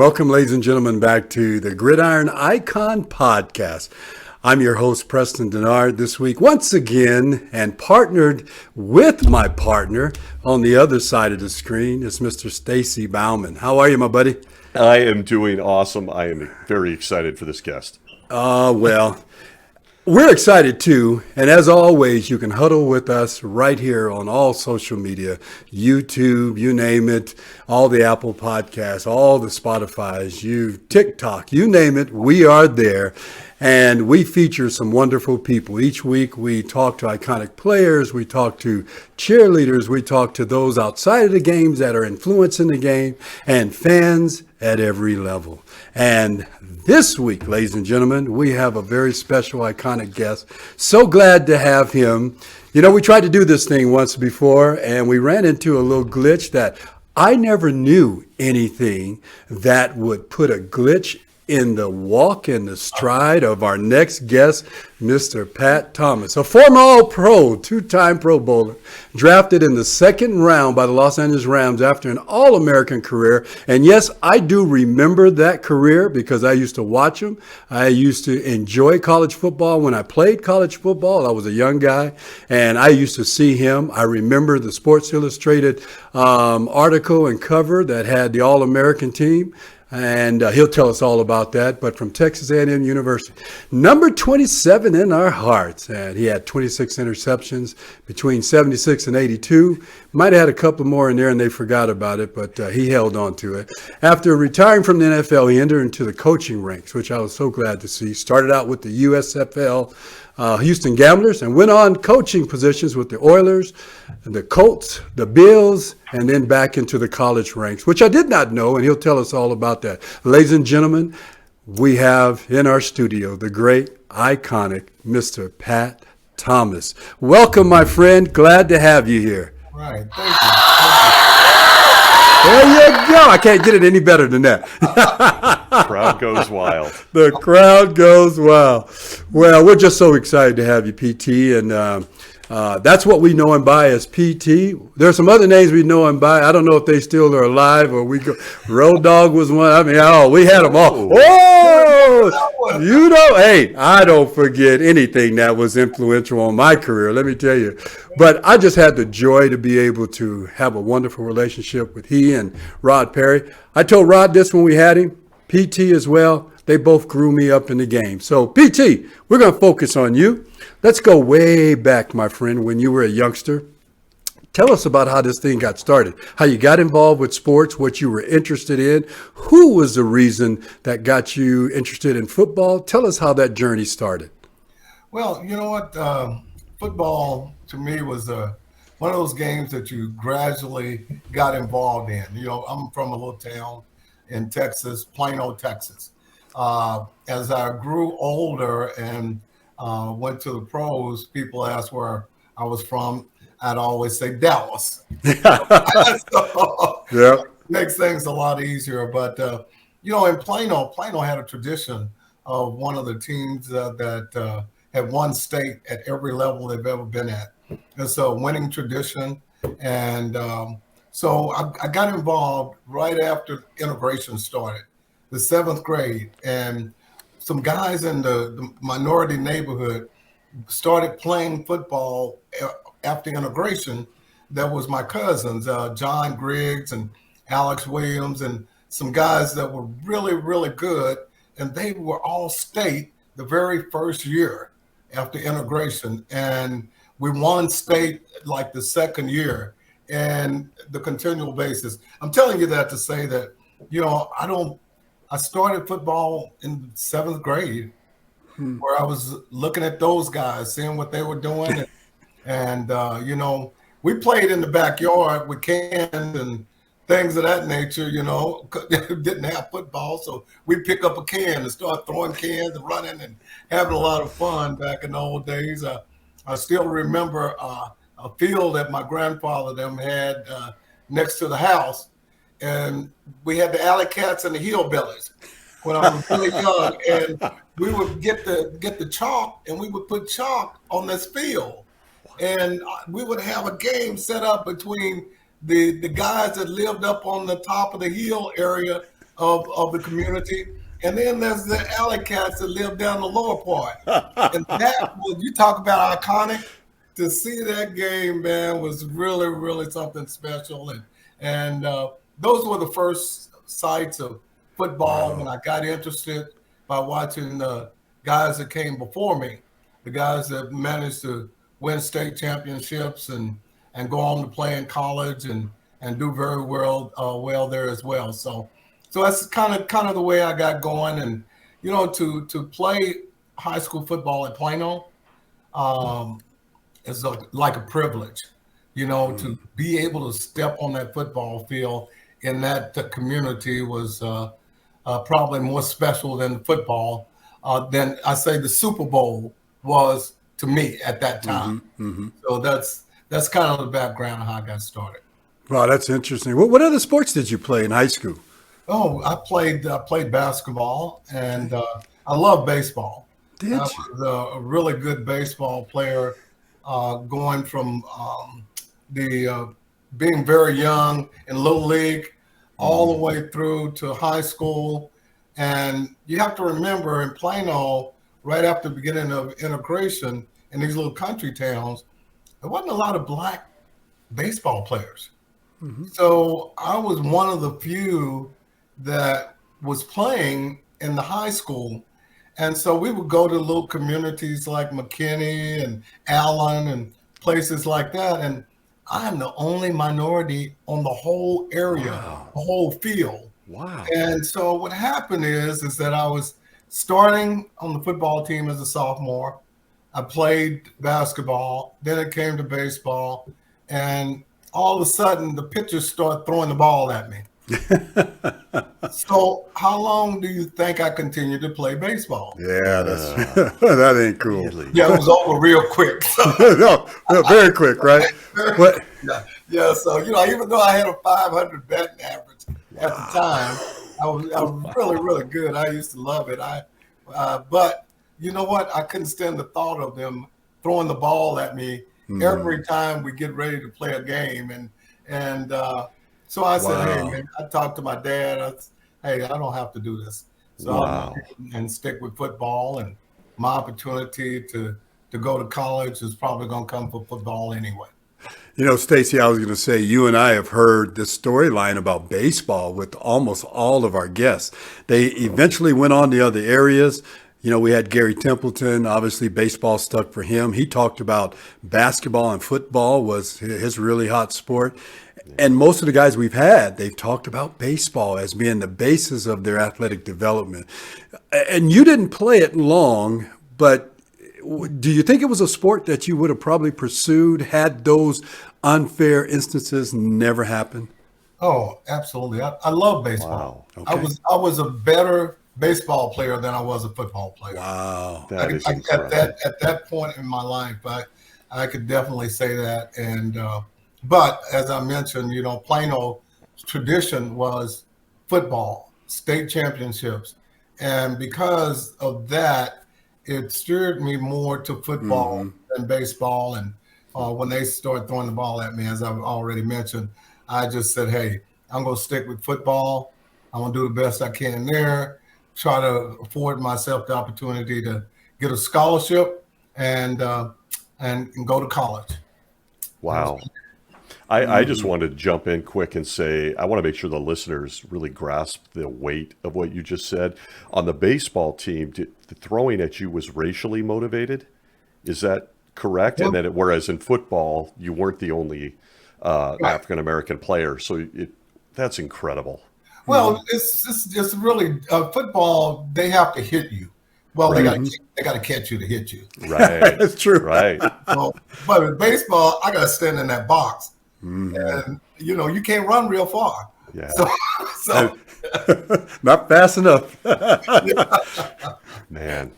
Welcome, ladies and gentlemen, back to the Gridiron Icon Podcast. I'm your host, Preston Denard, this week once again, and partnered with my partner on the other side of the screen is Mr. Stacy Bauman. How are you, my buddy? I am doing awesome. I am very excited for this guest. Well, we're excited too, and as always, you can huddle with us right here on all social media, YouTube, you name it, all the Apple Podcasts, all the Spotifys, TikTok, you name it, we are there. And we feature some wonderful people. Each week we talk to iconic players, we talk to cheerleaders, we talk to those outside of the games that are influencing the game, and fans at every level. And this week, ladies and gentlemen, we have a very special, iconic guest. So glad to have him. You know, we tried to do this thing once before, and we ran into a little glitch that I never knew anything that would put a glitch in the walk and the stride of our next guest, Mr. Pat Thomas, a former All-Pro, two-time Pro Bowler, drafted in the second round by the Los Angeles Rams after an All-American career. And yes, I do remember that career because I used to watch him. I used to enjoy college football when I played college football. I was a young guy, and I used to see him. I remember the Sports Illustrated article and cover that had the All-American team. And he'll tell us all about that. But from Texas A&M University, number 27 in our hearts. And he had 26 interceptions between 76 and 82. Might have had a couple more in there and they forgot about it, but he held on to it. After retiring from the NFL, he entered into the coaching ranks, which I was so glad to see. Started out with the USFL Houston Gamblers and went on coaching positions with the Oilers, the Colts, the Bills, and then back into the college ranks, which I did not know, and he'll tell us all about that. Ladies and gentlemen, we have in our studio the great, iconic Mr. Pat Thomas. Welcome, my friend. Glad to have you here. All right. Thank you. There you go. I can't get it any better than that. Crowd goes wild. The crowd goes wild. Well, we're just so excited to have you, PT, and that's what we know him by as PT. There's some other names we know him by. I don't know if they still are alive or we go. Road Dog was one. I mean, we had them all. Oh, you know, hey, I don't forget anything that was influential on my career, let me tell you. But I just had the joy to be able to have a wonderful relationship with he and Rod Perry. I told Rod this when we had him, PT as well. They both grew me up in the game. So, PT, we're going to focus on you. Let's go way back, my friend, when you were a youngster. Tell us about how this thing got started, how you got involved with sports, what you were interested in. Who was the reason that got you interested in football? Tell us how that journey started. Well, you know what? Football, to me, was one of those games that you gradually got involved in. You know, I'm from a little town in Texas, Plano, Texas. As I grew older and went to the pros, people asked where I was from. I'd always say Dallas. So, yeah, makes things a lot easier. But, you know, in Plano had a tradition of one of the teams that had won state at every level they've ever been at. It's a winning tradition. And so I got involved right after integration started, the 7th grade. And some guys in the minority neighborhood started playing football after integration. That was my cousins, John Griggs and Alex Williams, and some guys that were really, really good. And they were all state the very first year after integration. And we won state like the second year and the continual basis. I'm telling you that to say that, you know, I started football in 7th grade where I was looking at those guys, seeing what they were doing. And you know, we played in the backyard with cans and things of that nature, you know, didn't have football. So we'd pick up a can and start throwing cans and running and having a lot of fun back in the old days. I still remember a field that my grandfather them had next to the house. And we had the alley cats and the hillbillies when I was really young. And we would get the chalk and we would put chalk on this field. And we would have a game set up between the guys that lived up on the top of the hill area of the community. And then there's the alley cats that live down the lower part. And that was, you talk about iconic, to see that game, man, was really, really something special. And those were the first sights of football when I got interested by watching the guys that came before me, the guys that managed to win state championships and go on to play in college and do very well there as well. So that's kind of the way I got going. And to play high school football at Plano is like a privilege. To be able to step on that football field in that community was probably more special than football. Than I say the Super Bowl was to me at that time. So that's kind of the background of how I got started. Wow, that's interesting. What other sports did you play in high school? Oh, I played basketball, and I love baseball. Did I you? was a really good baseball player, going from being very young in little league all the way through to high school. And you have to remember, in Plano, right after the beginning of integration in these little country towns, there wasn't a lot of black baseball players. So I was one of the few that was playing in the high school. And so we would go to little communities like McKinney and Allen and places like that. And I'm the only minority on the whole area, the whole field. Wow. And so what happened is that I was starting on the football team as a sophomore. I played basketball. Then it came to baseball. And all of a sudden, the pitchers start throwing the ball at me. So how long do you think I continued to play baseball? Yeah, that's that ain't cool. Really? Yeah, it was over real quick. no, very quick, right? What? Yeah. So even though I had a 500 batting average at the time, I was really, really good. I used to love it. But you know what? I couldn't stand the thought of them throwing the ball at me every time we get ready to play a game. And so I said, hey, man, I talked to my dad. Hey, I don't have to do this. So I'll and stick with football. And my opportunity to go to college is probably going to come for football anyway. Stacy, I was going to say, you and I have heard this storyline about baseball with almost all of our guests. They eventually went on to other areas. We had Gary Templeton, obviously baseball stuck for him. He talked about basketball and football was his really hot sport. And most of the guys we've had, they've talked about baseball as being the basis of their athletic development. And you didn't play it long, but do you think it was a sport that you would have probably pursued had those unfair instances never happened? Oh, absolutely. I love baseball. Wow. Okay. I was a better baseball player than I was a football player. Wow. That is incredible. At that point in my life, I could definitely say that. And but as I mentioned, Plano's tradition was football, state championships, and because of that, it steered me more to football than baseball. And when they started throwing the ball at me, as I've already mentioned, I just said, hey, I'm going to stick with football. I'm going to do the best I can there, try to afford myself the opportunity to get a scholarship and go to college. Wow. I just wanted to jump in quick and say, I want to make sure the listeners really grasp the weight of what you just said. On the baseball team, the throwing at you was racially motivated. Is that correct? Yep. And then whereas in football, you weren't the only African-American player. So that's incredible. Well, it's just really football. They have to hit you. Well, they got to catch you to hit you. Right. That's true. Right. But in baseball, I got to stand in that box, and you can't run real far. Yeah. So Not fast enough. Man,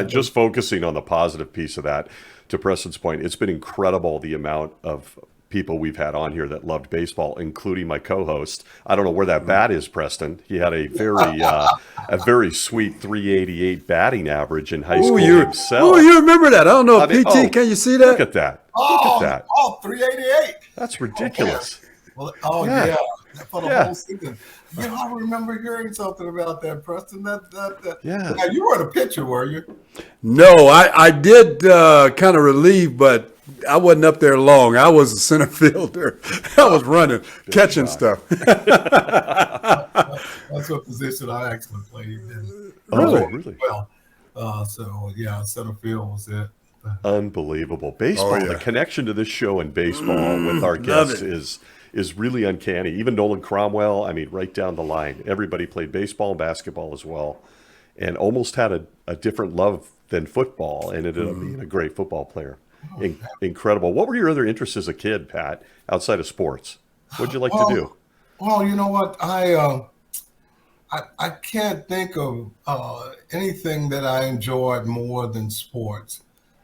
just focusing on the positive piece of that, to Preston's point, it's been incredible the amount of people we've had on here that loved baseball, including my co-host. I don't know where that bat is, Preston. He had a very sweet 388 batting average in high school himself. Oh, you remember that? I don't know. PT, can you see that? Look at that. Look at that. 388. That's ridiculous. Well, yeah. for the Yeah. whole season. I remember hearing something about that, Preston. That. Yeah. Now, you weren't a pitcher, were you? No, I did kind of relieve, but I wasn't up there long. I was a center fielder. I was running, catching stuff. That's what position I actually played in. Really? Well, center field was it. Unbelievable. Baseball, Oh, yeah. the connection to this show and baseball with our guests it. is really uncanny. Even Nolan Cromwell, I mean, right down the line. Everybody played baseball and basketball as well, and almost had a different love than football, and ended up being a great football player. Incredible. What were your other interests as a kid, Pat, outside of sports? What'd you like to do? Well, you know what? I can't think of anything that I enjoyed more than sports.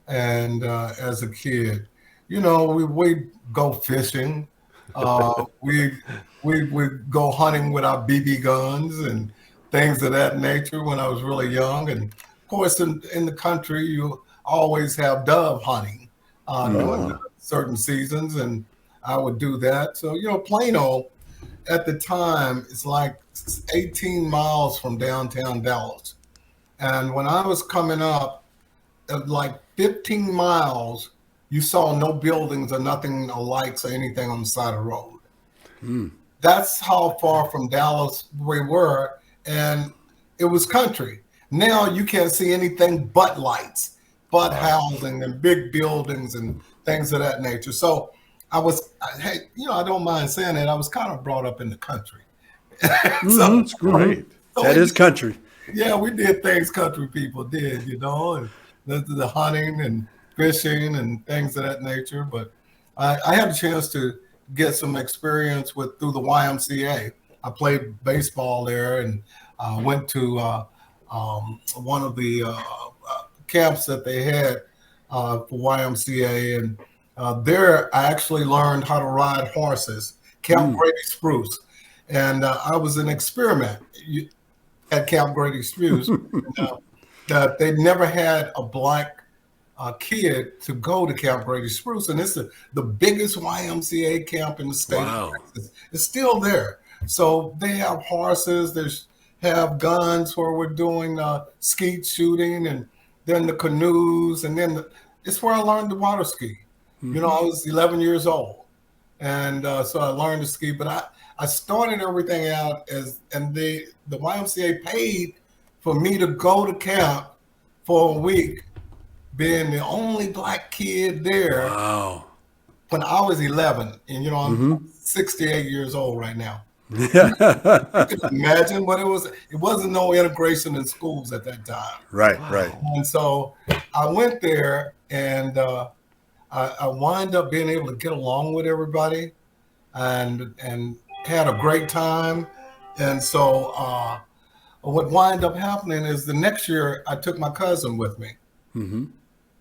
And as a kid, we go fishing. We go hunting with our BB guns and things of that nature when I was really young. And of course, in the country, you always have dove hunting during certain seasons, and I would do that. So, Plano at the time is like 18 miles from downtown Dallas. And when I was coming up, at like 15 miles, you saw no buildings or nothing or lights or anything on the side of the road. That's how far from Dallas we were, and it was country. Now you can't see anything but lights, but housing and big buildings and things of that nature. So I don't mind saying that. I was kind of brought up in the country. So That's great. That is country. Yeah, we did things country people did, and the hunting and fishing and things of that nature. But I had a chance to get some experience through the YMCA. I played baseball there and went to one of the camps that they had for YMCA, and there I actually learned how to ride horses. Camp Grady Spruce, and I was an experiment at Camp Grady Spruce. That they never had a black kid to go to Camp Grady Spruce, and it's the biggest YMCA camp in the state of Texas. It's still there. So they have horses, they have guns where we're doing skeet shooting, and then the canoes, and then it's where I learned to water ski. I was 11 years old, and so I learned to ski, but I started everything out and the YMCA paid for me to go to camp for a week, being the only black kid there. Wow. When I was 11, and I'm 68 years old right now. You can imagine what it was. It wasn't no integration in schools at that time. Right. And so I went there, and I wind up being able to get along with everybody, and had a great time. And so what wind up happening is the next year I took my cousin with me,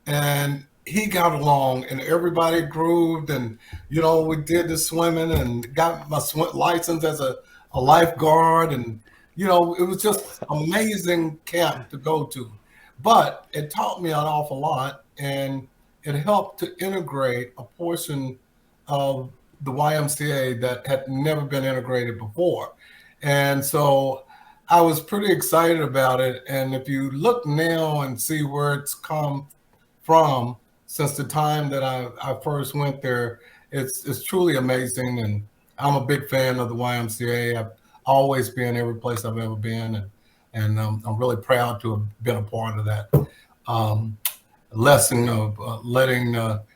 and he got along, and everybody grooved, and we did the swimming and got my license as a lifeguard, and it was just amazing camp to go to. But it taught me an awful lot, and it helped to integrate a portion of the YMCA that had never been integrated before. And so I was pretty excited about it. And if you look now and see where it's come from since the time that I first went there, it's truly amazing. And I'm a big fan of the YMCA. I've always been every place I've ever been. And I'm really proud to have been a part of that lesson of letting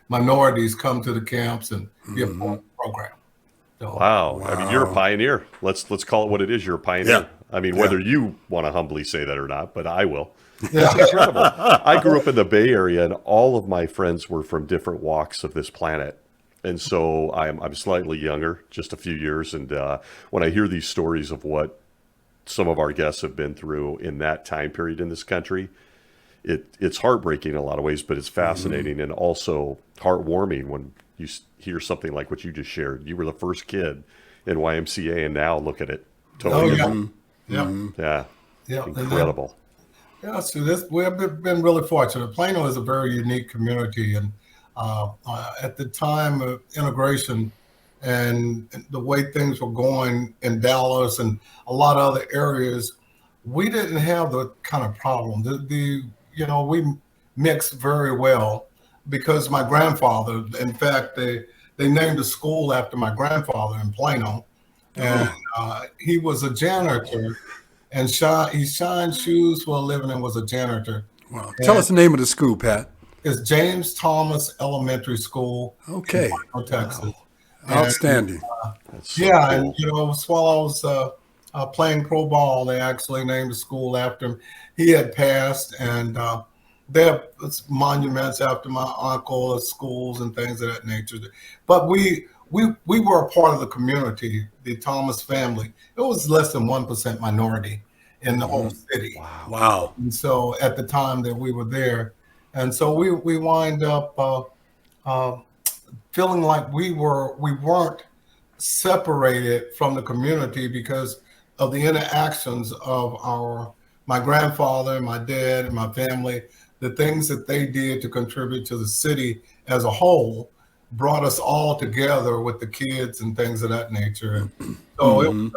minorities come to the camps and be a part of the program. So, Wow. I mean, you're a pioneer. Let's call it what it is. You're a pioneer. Yeah. I mean, whether you want to humbly say that or not, but I will. Yeah. It's incredible. I grew up in the Bay Area, and all of my friends were from different walks of this planet. And so I'm slightly younger, just a few years. And when I hear these stories of what some of our guests have been through in that time period in this country, it's heartbreaking in a lot of ways, but it's fascinating and also heartwarming when you hear something like what you just shared. You were the first kid in YMCA, and now look at it. Totally different. Yeah. Incredible. So we've been really fortunate. Plano is a very unique community, and at the time of integration, and the way things were going in Dallas and a lot of other areas, we didn't have the kind of problem. We mixed very well because my grandfather, in fact, they named a school after my grandfather in Plano, and he was a janitor, and he shined shoes for a living and was a janitor. Wow. Tell us the name of the school, Pat. It's James Thomas Elementary School. Okay. In Plano, Texas. Wow. Outstanding. And, So yeah, cool. and it was while I was playing pro ball, they actually named the school after him. He had passed, and there are monuments after my uncle at schools and things of that nature. But we were a part of the community, the Thomas family. It was less than 1% minority in the whole city. Wow. And so at the time that we were there, and so we wind up feeling like we weren't separated from the community because of the interactions of my grandfather and my dad and my family. The things that they did to contribute to the city as a whole brought us all together with the kids and things of that nature. And so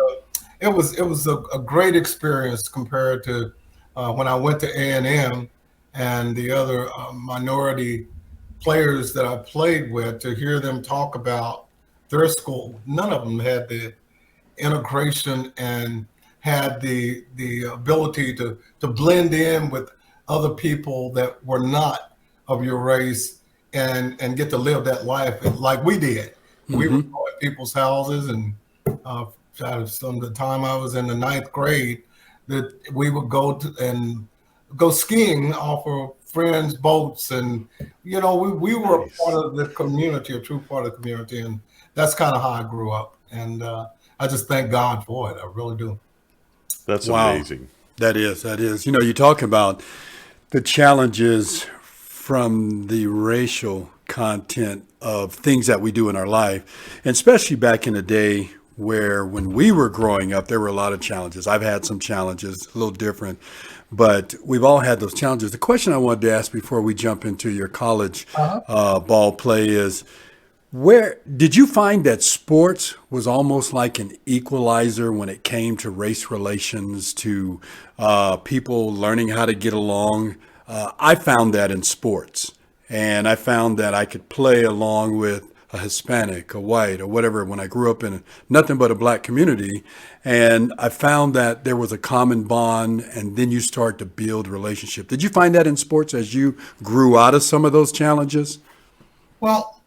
it was a great experience compared to when I went to A&M and the other minority players that I played with, to hear them talk about their school. None of them had the integration and had the ability to blend in with other people that were not of your race and get to live that life like we did. We would go at people's houses, and some of the time I was in the 9th grade, that we would go skiing off of friends' boats, and we were a part of the community, a true part of the community, and that's kind of how I grew up. And I just thank God for it. I really do. That's Wow. amazing. That is. You talk about the challenges from the racial content of things that we do in our life, and especially back in the day where when we were growing up, there were a lot of challenges. I've had some challenges, a little different, but we've all had those challenges. The question I wanted to ask before we jump into your college ball play is, where did you find that sports was almost like an equalizer when it came to race relations, to people learning how to get along? I found that in sports, and I found that I could play along with a Hispanic, a white, or whatever, when I grew up in nothing but a black community. And I found that there was a common bond, and then you start to build relationship. Did you find that in sports as you grew out of some of those challenges? Well,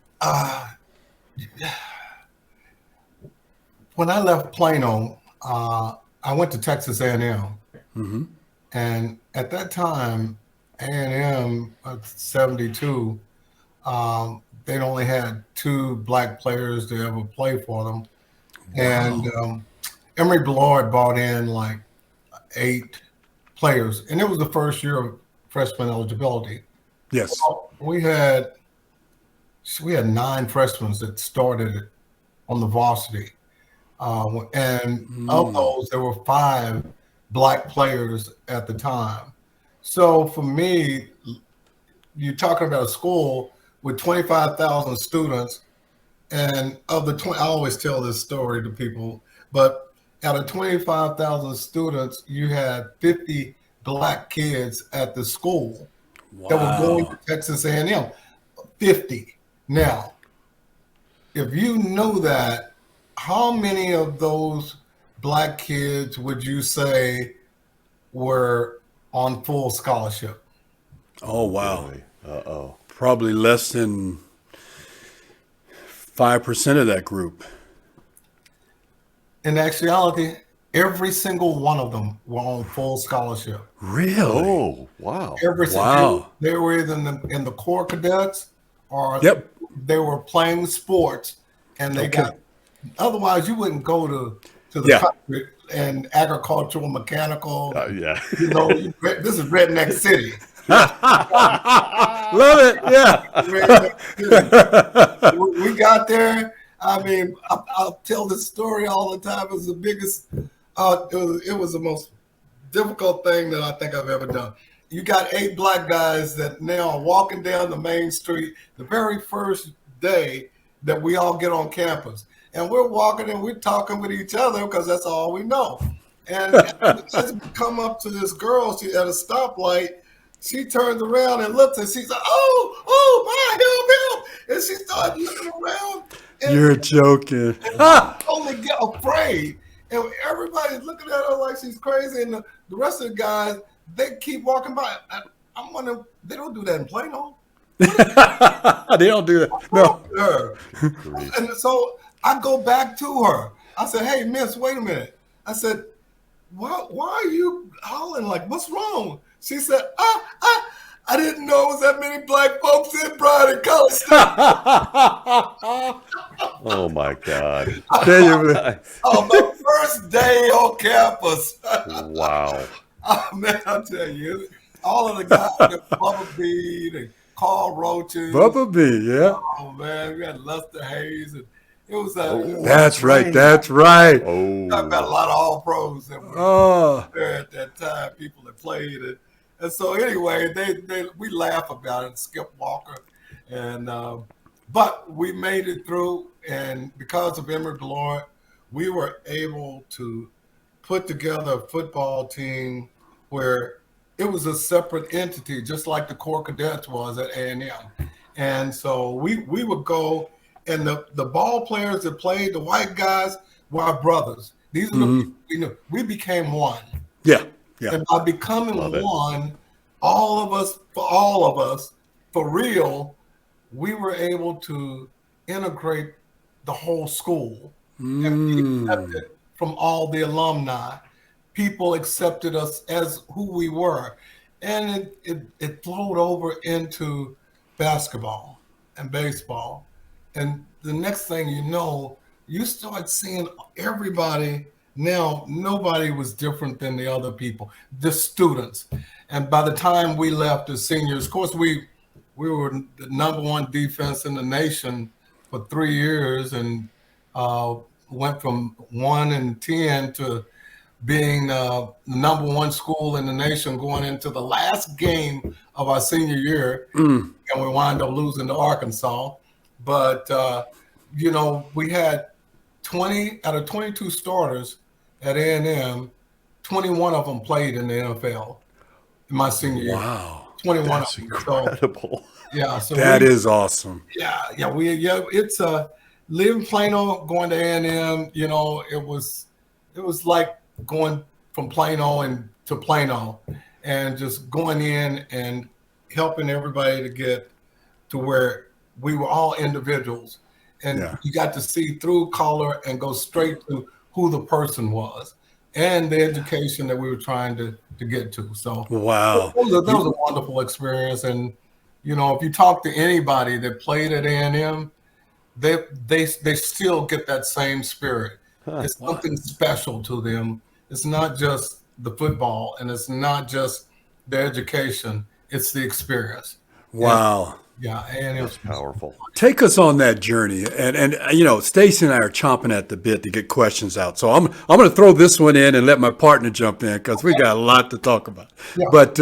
when I left Plano, I went to Texas A&M. And at that time, A&M, 72, they'd only had 2 black players to ever play for them. Wow. And Emory Ballard brought in like 8 players, and it was the first year of freshman eligibility. Yes. So we had 9 freshmen that started on the varsity. And of those, there were 5 black players at the time. So for me, you're talking about a school with 25,000 students, and of the I always tell this story to people, but out of 25,000 students, you had 50 black kids at the school that were going to Texas A&M. 50. Now, if you know that, how many of those black kids would you say were on full scholarship? Oh, wow. Uh-oh. Probably less than 5% of that group. In actuality, every single one of them were on full scholarship. Really? Oh, wow. They were either in the Corps Cadets, or they were playing sports, and they got. Otherwise, you wouldn't go to the country and agricultural, mechanical. Yeah. This is redneck city. Love it. Yeah. We got there. I mean, I'll tell this story all the time. It was the biggest. It was the most difficult thing that I think I've ever done. You got 8 black guys that now are walking down the main street the very first day that we all get on campus. and we're walking and we're talking with each other because that's all we know. And as we come up to this girl, she at a stoplight, she turns around and looks and she's like, oh, my, help. And she started looking around. And You're joking. only get afraid. And everybody's looking at her like she's crazy. And the rest of the guys, they keep walking by. I'm wondering, they don't do that in Plano. They don't do that. No. And so I go back to her. I said, hey, miss, wait a minute. I said, why are you hollering? Like, what's wrong? She said, I didn't know it was that many black folks in Bryan and College Station. Oh, my God. On my first day on campus. Wow. Oh, man, I'll tell you, all of the guys, Bubba B, and Carl Roaches. Bubba B, yeah. Oh, man, we had Lester Hayes. And it was That's right. That's right. Oh. I've got a lot of all pros that were there at that time, people that played it. And so anyway, we laugh about it, Skip Walker. And but we made it through, and because of Emory Beloit, we were able to put together a football team where it was a separate entity, just like the Corps Cadets was at A&M. And so we would go, and the ball players that played, the white guys, were our brothers. These are the people we knew. We became one. Yeah. Yeah. And by becoming one, all of us, for real, we were able to integrate the whole school and be accepted from all the alumni. People accepted us as who we were. And it flowed over into basketball and baseball. And the next thing you know, you start seeing everybody. Now, nobody was different than the other people, the students. And by the time we left as seniors, of course, we were the number one defense in the nation for 3 years, and went from 1-10 to being the number one school in the nation going into the last game of our senior year. And we wound up losing to Arkansas. But, we had 20 out of 22 starters at A&M, 21 of them played in the NFL in my senior year. Wow. 21 That's of them. incredible. Yeah. So That is awesome. Yeah. It's living Plano, going to A&M, it was like going from Plano to Plano and just going in and helping everybody to get to where we were all individuals. And you got to see through color and go straight to who the person was and the education that we were trying to get to. So wow, that was a wonderful experience. And if you talk to anybody that played at A&M, they still get that same spirit. It's something special to them. It's not just the football, and it's not just the education. It's the experience. Wow. Yeah, and it was Powerful. Take us on that journey, and Stacy and I are chomping at the bit to get questions out. So I'm going to throw this one in and let my partner jump in because we got a lot to talk about. Yeah. But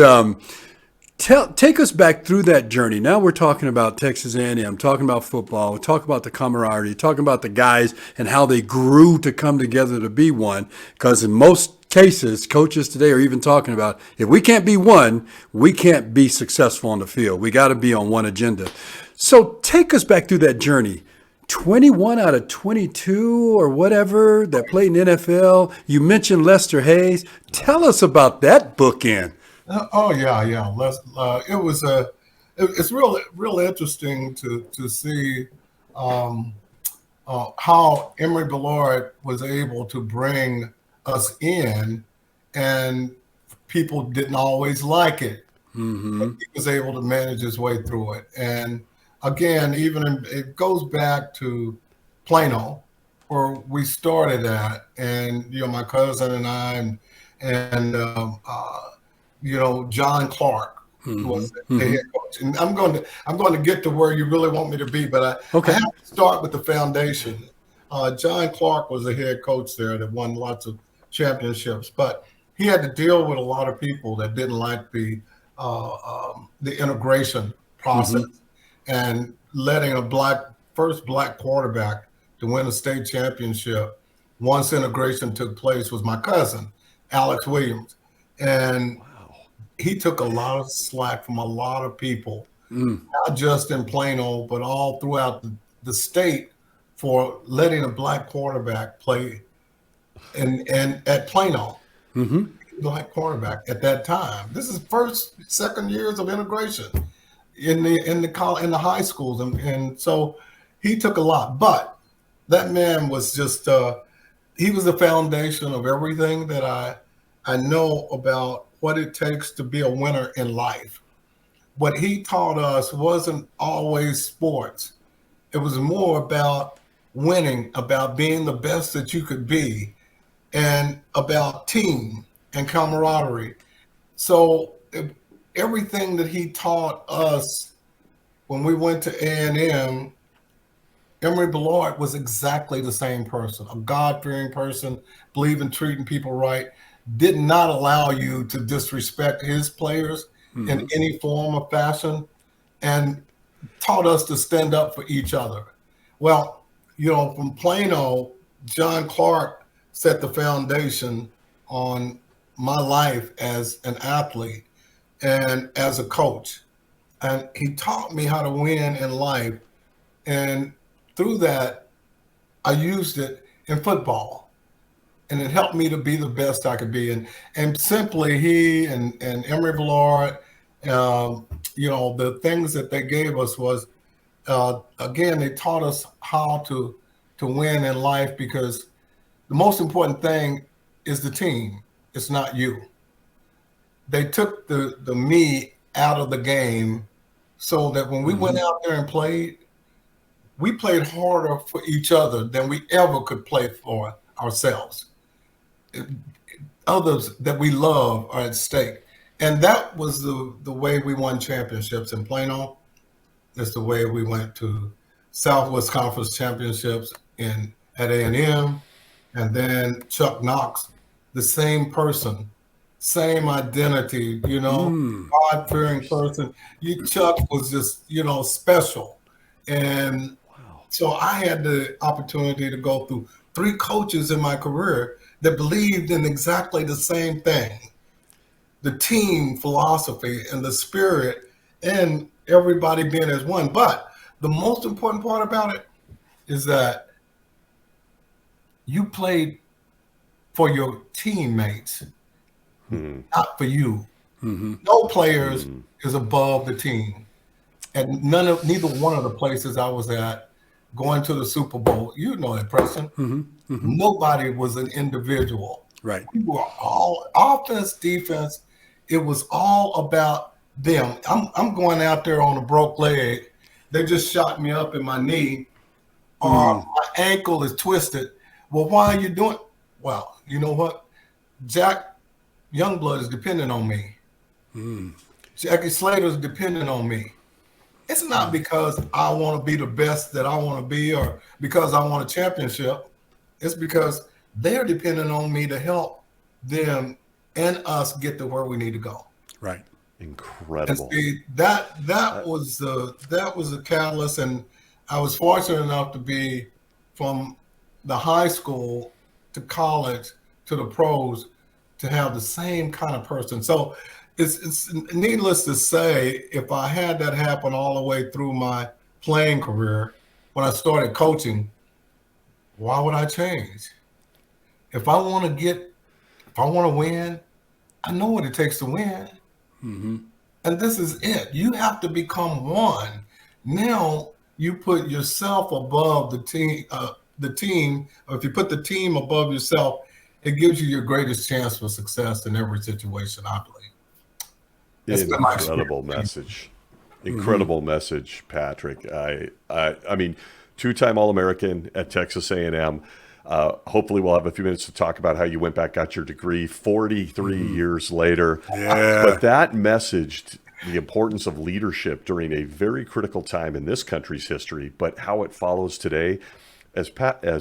take us back through that journey. Now we're talking about Texas A&M, talking about football, we're talking about the camaraderie, talking about the guys and how they grew to come together to be one. Because in most cases, coaches today are even talking about, if we can't be one, we can't be successful on the field. We got to be on one agenda. So take us back through that journey. 21 out of 22 or whatever that played in NFL. You mentioned Lester Hayes. Tell us about that bookend. Oh yeah. It's real interesting to see how Emory Beloit was able to bring us in, and people didn't always like it. But he was able to manage his way through it. And again, it goes back to Plano, where we started at, and my cousin and I, and John Clark was the head coach. And I'm going to get to where you really want me to be, but I have to start with the foundation. John Clark was the head coach there that won lots of championships, but he had to deal with a lot of people that didn't like the integration process and letting a first black quarterback to win a state championship once integration took place was my cousin, Alex Williams. And he took a lot of slack from a lot of people, not just in Plano, but all throughout the state for letting a black quarterback play and at Plano. Black quarterback at that time. This is second years of integration in the high schools, and so he took a lot. But that man was just he was the foundation of everything that I know about what it takes to be a winner in life. What he taught us wasn't always sports. It was more about winning, about being the best that you could be, and about team and camaraderie. So everything that he taught us when we went to A&M, Emory Bellard was exactly the same person, a God-fearing person, believe in treating people right, did not allow you to disrespect his players in any form or fashion, and taught us to stand up for each other. Well, from Plano, John Clark set the foundation on my life as an athlete and as a coach. And he taught me how to win in life. And through that, I used it in football. And it helped me to be the best I could be. And simply he and Emory Bellard, the things that they gave us was, again, they taught us how to win in life, because the most important thing is the team. It's not you. They took the me out of the game so that when we went out there and played, we played harder for each other than we ever could play for ourselves. Others that we love are at stake. And that was the way we won championships in Plano. That's the way we went to Southwest Conference championships at A&M. And then Chuck Knox, the same person, same identity, God-fearing person. Chuck was just, special. And so I had the opportunity to go through 3 coaches in my career that believed in exactly the same thing, the team philosophy and the spirit and everybody being as one. But the most important part about it is that you played for your teammates, not for you. No players is above the team. And neither one of the places I was at, going to the Super Bowl, you know that, Preston. Nobody was an individual. Right. We were all offense, defense. It was all about them. I'm going out there on a broke leg. They just shot me up in my knee. My ankle is twisted. Well, why are you doing? Well, you know what? Jack Youngblood is dependent on me. Jackie Slater is dependent on me. It's not because I want to be the best that I want to be or because I want a championship. It's because they're dependent on me to help them and us get to where we need to go. Right. Incredible. And see, that was the catalyst, and I was fortunate enough to be from the high school to college to the pros to have the same kind of person. So it's needless to say, if I had that happen all the way through my playing career, when I started coaching, why would I change? If I want to win, I know what it takes to win. And this is it. You have to become one. Now you put yourself above the team, or if you put the team above yourself, it gives you your greatest chance for success in every situation, I believe. Incredible message. Incredible message, Patrick. I mean, 2-time All-American at Texas A&M. Hopefully we'll have a few minutes to talk about how you went back, got your degree 43 years later. Yeah. But that messaged the importance of leadership during a very critical time in this country's history, but how it follows today. As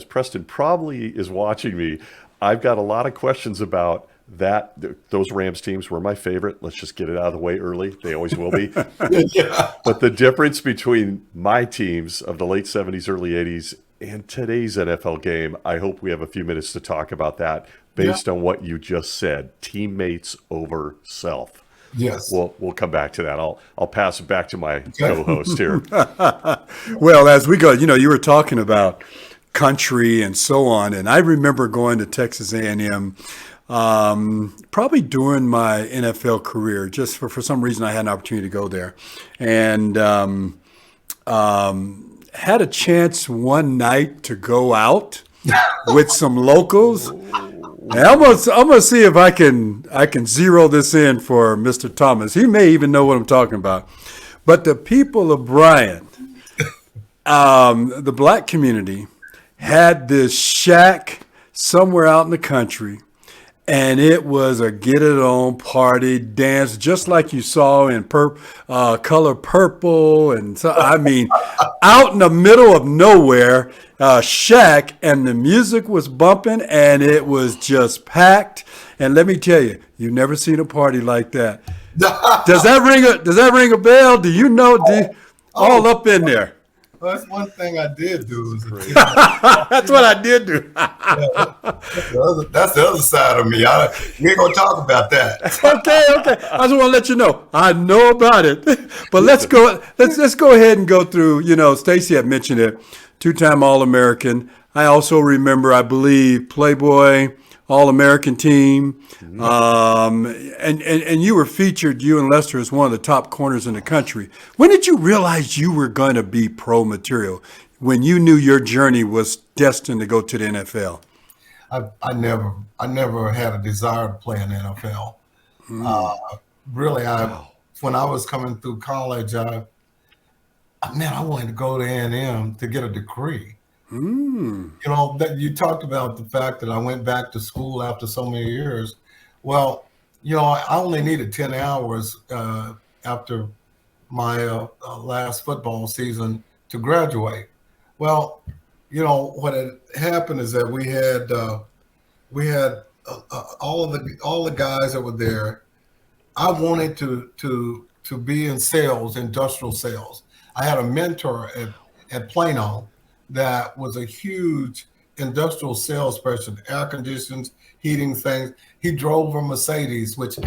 Preston probably is watching me, I've got a lot of questions about that. Those Rams teams were my favorite. Let's just get it out of the way early. They always will be. Yeah. But the difference between my teams of the late 70s, early 80s And today's NFL game, I hope we have a few minutes to talk about that based on what you just said, teammates over self. Yes. We'll come back to that. I'll pass it back to my co-host here. Well, as we go, you were talking about country and so on, and I remember going to Texas A&M probably during my NFL career. Just for some reason, I had an opportunity to go there, and had a chance one night to go out with some locals. And I'm gonna see if I can zero this in for Mr. Thomas. He may even know what I'm talking about. But the people of Bryan, the black community, had this shack somewhere out in the country, and it was a get it on party dance, just like you saw in Color Purple, and so I mean, out in the middle of nowhere, shack, and the music was bumping, and it was just packed. And let me tell you, you've never seen a party like that. Does that ring a bell? Do you know? All up in there. Well, that's one thing I did do. That's what I did do. That's the other side of me. We ain't gonna talk about that. Okay. I just want to let you know I know about it. But let's go ahead and go through. Stacy had mentioned it. 2-time All-American. I also remember, I believe, Playboy All-American team. And you were featured, you and Lester, as one of the top corners in the country. When did you realize you were going to be pro material? When you knew your journey was destined to go to the NFL? I never had a desire to play in the NFL. Really, when I was coming through college, I wanted to go to A&M to get a degree. That you talked about the fact that I went back to school after so many years. Well, I only needed 10 hours after my last football season to graduate. Well, what had happened is that we had all the guys that were there. I wanted to be in sales, industrial sales. I had a mentor at Plano that was a huge industrial salesperson, air conditions, heating things. He drove a Mercedes, which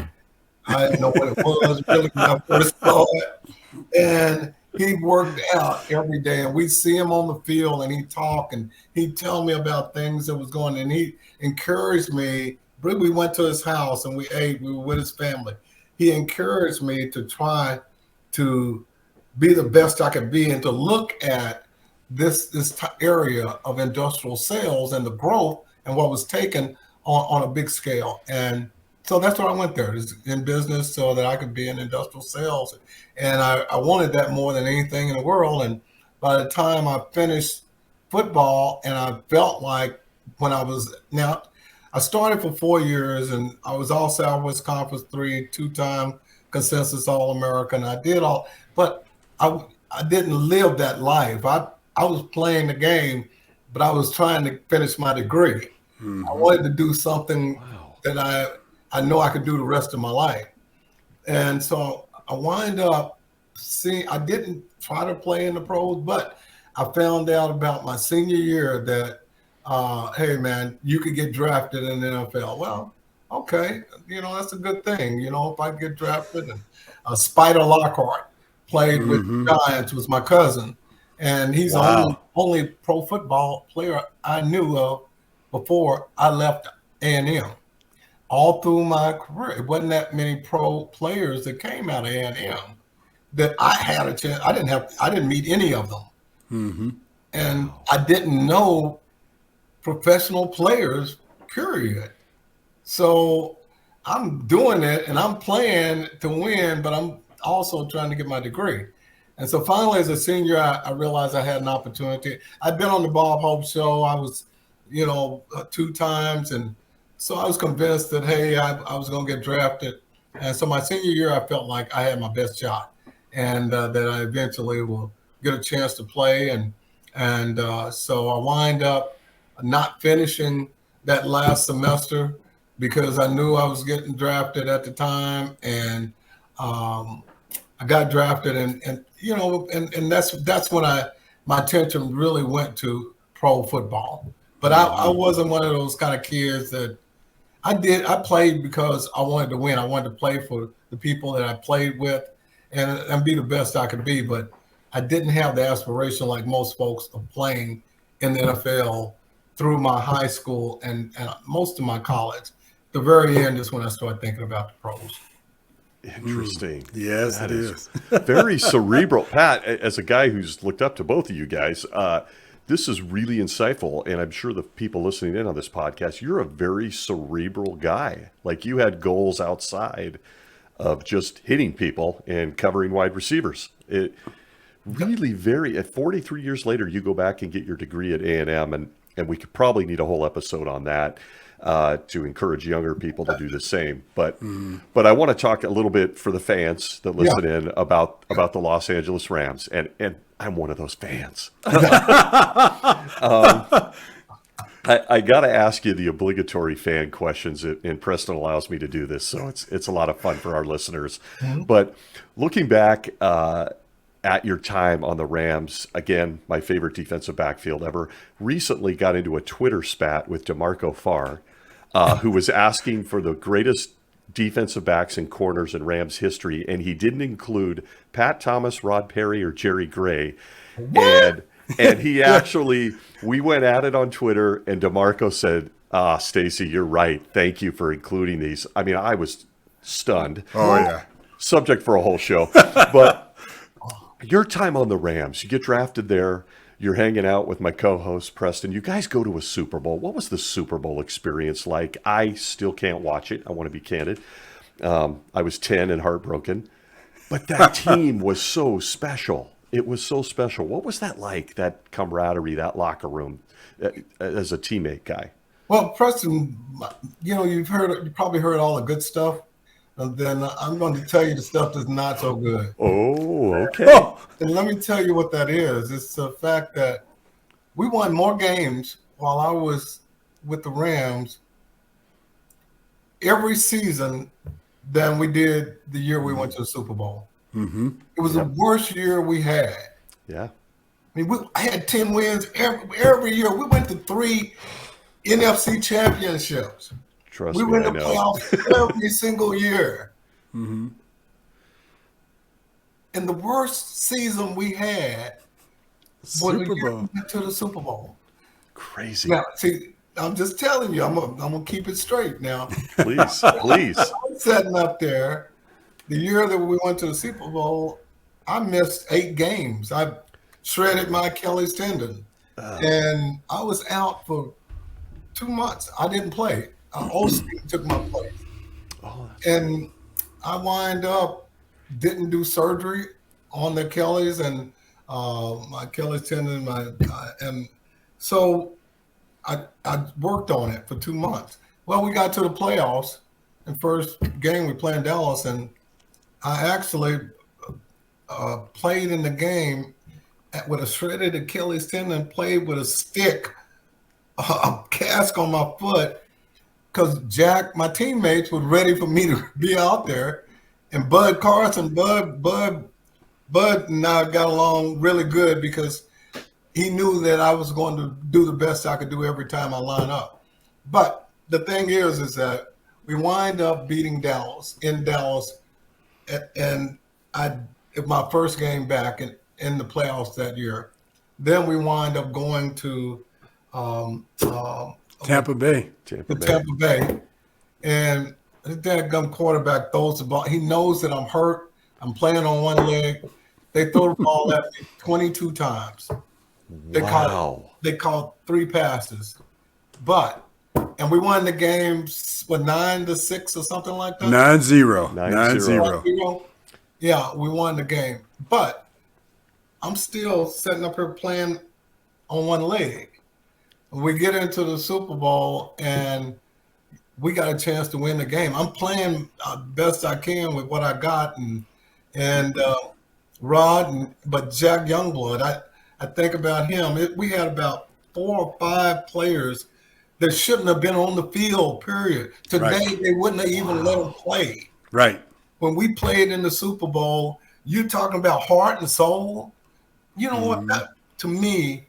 I didn't know what it was really when I first saw it. And he worked out every day, and we'd see him on the field, and he'd talk, and he'd tell me about things that was going on. And he encouraged me. We went to his house, and we ate. We were with his family. He encouraged me to try to be the best I could be and to look at this area of industrial sales and the growth and what was taken on a big scale. And so that's why I went there, is in business, so that I could be in industrial sales. And I wanted that more than anything in the world. And by the time I finished football, and I felt like I started for 4 years, and I was all Southwest Conference 3, 2-time consensus All-American. I did all, but I didn't live that life. I was playing the game, but I was trying to finish my degree. I wanted to do something that I know I could do the rest of my life. And so I wind up I didn't try to play in the pros, but I found out about my senior year that, hey, man, you could get drafted in the NFL. Well, okay, that's a good thing. If I get drafted. And Spider Lockhart played with the Giants, was my cousin. And he's the only pro football player I knew of before I left A&M. All through my career, it wasn't that many pro players that came out of A&M that I had a chance. I didn't meet any of them. And I didn't know professional players, period. So I'm doing it, and I'm playing to win, but I'm also trying to get my degree. And so finally, as a senior, I realized I had an opportunity. I'd been on the Bob Hope show. I was, 2 times. And so I was convinced that, hey, I was going to get drafted. And so my senior year, I felt like I had my best shot, and that I eventually will get a chance to play. And so I wind up not finishing that last semester because I knew I was getting drafted at the time. And I got drafted, and that's when my attention really went to pro football. But I wasn't one of those kind of kids that I played because I wanted to win. I wanted to play for the people that I played with and be the best I could be. But I didn't have the aspiration like most folks of playing in the NFL through my high school and most of my college. The very end is when I started thinking about the pros. Interesting. Yes, That it is. very cerebral. Pat, as a guy who's looked up to both of you guys, this is really insightful. And I'm sure the people listening in on this podcast, you're a very cerebral guy. Like you had goals outside of just hitting people and covering wide receivers. It really at 43 years later, you go back and get your degree at A&M, and we could probably need a whole episode on that. To encourage younger people to do the same. But I want to talk a little bit for the fans that listen in about the Los Angeles Rams. And I'm one of those fans. I got to ask you the obligatory fan questions, and Preston allows me to do this. So it's a lot of fun for our listeners. But looking back at your time on the Rams, again, my favorite defensive backfield ever, recently got into a Twitter spat with DeMarco Farr, who was asking for the greatest defensive backs and corners in Rams history, and he didn't include Pat Thomas, Rod Perry, or Jerry Gray. And he actually, we went at it on Twitter, and DeMarco said, Stacy, you're right. Thank you for including these. I mean, I was stunned. Oh, yeah. Subject for a whole show. But your time on the Rams, you get drafted there. You're hanging out with my co-host, Preston. You guys go to a Super Bowl. What was the Super Bowl experience like? I still can't watch it. I want to be candid. I was 10 and heartbroken. But that team was so special. It was so special. What was that like, that camaraderie, that locker room, as a teammate guy? Well, Preston, you probably heard all the good stuff. And then I'm going to tell you the stuff that's not so good. Oh, okay. And let me tell you what that is. It's the fact that we won more games while I was with the Rams every season than we did the year we went to the Super Bowl. Mm-hmm. It was the worst year we had. Yeah. I mean, I had 10 wins every year. We went to 3 NFC championships. Trust we me, win I the know. playoffs every single year. Mm-hmm. And the worst season we had was the year we went to the Super Bowl. Crazy. Now, see, I'm just telling you, I'm gonna keep it straight now. Please. I'm sitting up there. The year that we went to the Super Bowl, I missed 8 games. I shredded my Achilles tendon, and I was out for 2 months. I didn't play. OC took my place. And I wind up didn't do surgery on the Achilles and my Achilles tendon. And so I worked on it for 2 months. Well, we got to the playoffs, and first game we played in Dallas, and I actually played in the game with a shredded Achilles tendon, played with a stick, a cast on my foot, because Jack, my teammates, was ready for me to be out there. And Bud Carson, Bud and I got along really good because he knew that I was going to do the best I could do every time I line up. But the thing is that we wind up beating Dallas in Dallas, and my first game back in the playoffs that year. Then we wind up going to Tampa Bay. Tampa Bay. And the dadgum quarterback throws the ball. He knows that I'm hurt. I'm playing on one leg. They throw the ball at me 22 times. They called 3 passes. And we won the game, 9-6 or something like that? 9-0. 9-0. Yeah, we won the game. But I'm still sitting up here playing on one leg. We get into the Super Bowl, and we got a chance to win the game. I'm playing best I can with what I got, and Rod, but Jack Youngblood, I think about him. We had about 4 or 5 players that shouldn't have been on the field, period. Today, They wouldn't have even let them play. Right. When we played in the Super Bowl, you're talking about heart and soul. You know what? To me,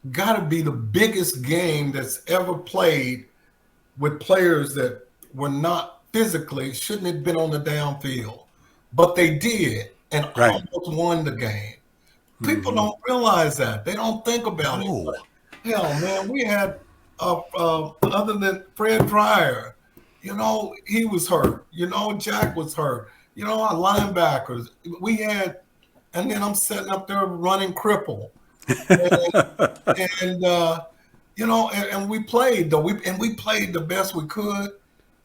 got to be the biggest game that's ever played with players that were not physically, shouldn't have been on the downfield, but they did and Right. almost won the game. People don't realize that. They don't think about it. Oh, Hell, man, we had other than Fred Pryor, he was hurt. Jack was hurt. Our linebackers, we had, and then I'm sitting up there running cripple, and and we played though. We played the best we could,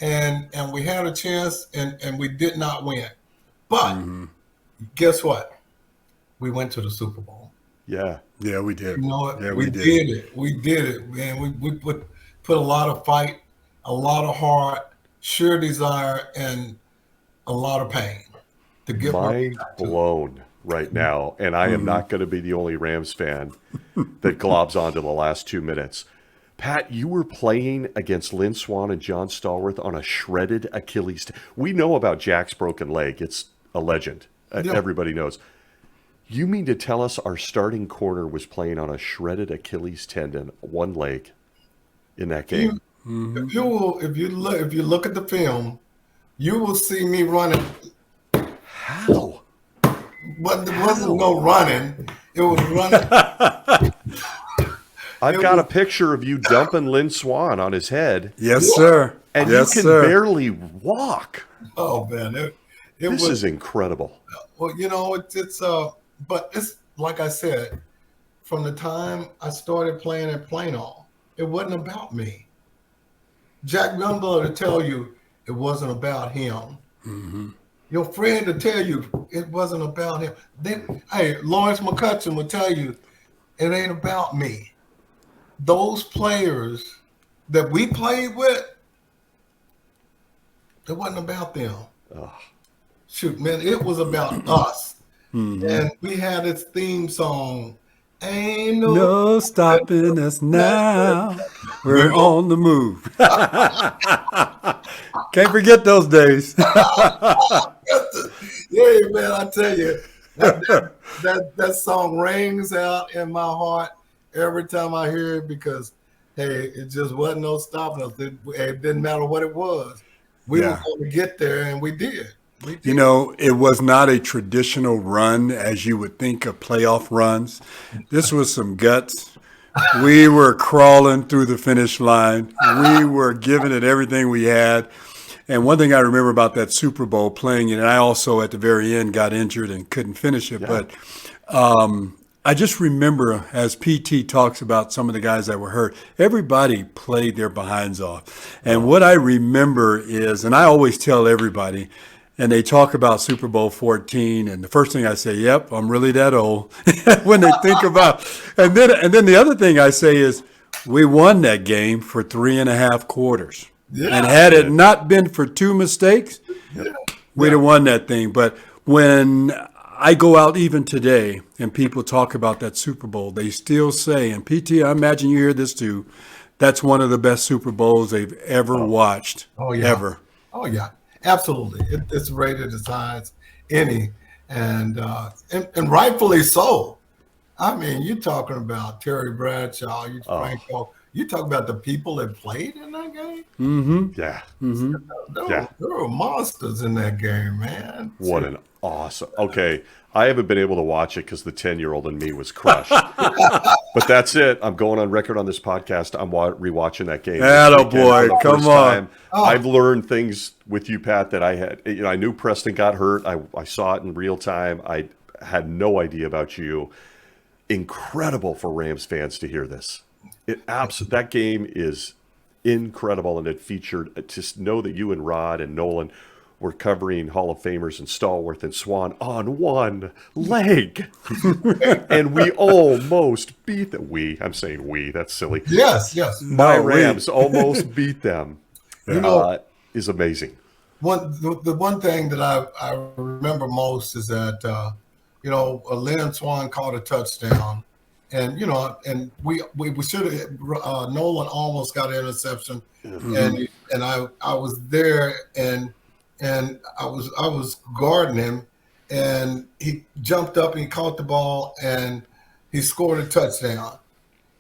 and we had a chance, and we did not win. But guess what? We went to the Super Bowl. yeah. Yeah, we did. You know what? Yeah, we did it. We did it, man. We put a lot of fight, a lot of heart, sheer desire, and a lot of pain to get Mind blown right now. And I am not going to be the only Rams fan that globs onto the last 2 minutes. Pat, you were playing against Lynn Swann and John Stallworth on a shredded Achilles. We know about Jack's broken leg. It's a legend. Yeah. Everybody knows. You mean to tell us our starting corner was playing on a shredded Achilles tendon, one leg, in that game? If you look at the film, you will see me running. How? But there wasn't no running. It was running. I've got a picture of you dumping Lynn Swann on his head, Yes, sir. and yes, you can sir. barely walk. Oh man, This is incredible. well, but it's like I said, from the time I started playing at Plano, it wasn't about me. Jack Gumbler to tell you it wasn't about him. Your friend to tell you it wasn't about him. Then, hey, Lawrence McCutcheon will tell you it ain't about me. Those players that we played with, it wasn't about them. Shoot, man, it was about us. And we had this theme song. Ain't No stopping us now. We're on the move. Can't forget those days. Yeah, man, I tell you, that song rings out in my heart every time I hear it because, hey, it just wasn't no stopping us. It didn't matter what it was. We were going to get there, and we did. You know, it was not a traditional run as you would think of playoff runs. This was some guts. We were crawling through the finish line. We were giving it everything we had. And one thing I remember about that Super Bowl playing it, and I also at the very end got injured and couldn't finish it. But I just remember as PT talks about some of the guys that were hurt, everybody played their behinds off. And what I remember is, and I always tell everybody, and they talk about Super Bowl 14, and the first thing I say, yep, I'm really that old when they think about. And then the other thing I say is, we won that game for 3.5 quarters. Yeah. And had it not been for 2 mistakes, we'd have won that thing. But when I go out even today and people talk about that Super Bowl, they still say, and PT, I imagine you hear this too, that's one of the best Super Bowls they've ever watched, ever. Oh, yeah. Absolutely. It's rated as high as any, and rightfully so. I mean, you're talking about Terry Bradshaw, Franco. You talk about the people that played in that game. Yeah. There were monsters in that game, man. What an awesome. Okay, I haven't been able to watch it because the 10-year-old in me was crushed. But that's it. I'm going on record on this podcast. I'm rewatching that game. Attaboy, come on. I've learned things with you, Pat, that I had. I knew Preston got hurt. I saw it in real time. I had no idea about you. Incredible for Rams fans to hear this. That game is incredible, and it featured. Just know that you and Rod and Nolan were covering Hall of Famers and Stallworth and Swann on one leg, and we almost beat them. I'm saying we. That's silly. Yes. My Rams almost beat them. Is amazing. The one thing that I remember most is that Lynn Swann caught a touchdown. And and we should have. Nolan almost got an interception, and I was there, and I was guarding him, and he jumped up and he caught the ball and he scored a touchdown,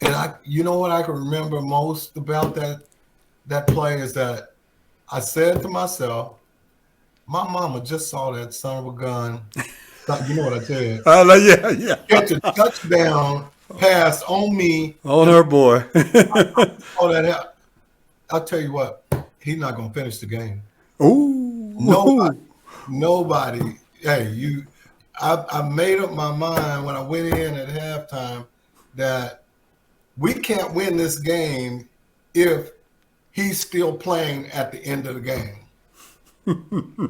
And you know what I can remember most about that play is that I said to myself, my mama just saw that son of a gun. You know what I said? Yeah. Catch a touchdown pass on me. On her boy. All that out. I'll tell you what, he's not going to finish the game. Ooh. Nobody. Hey, I made up my mind when I went in at halftime that we can't win this game if he's still playing at the end of the game.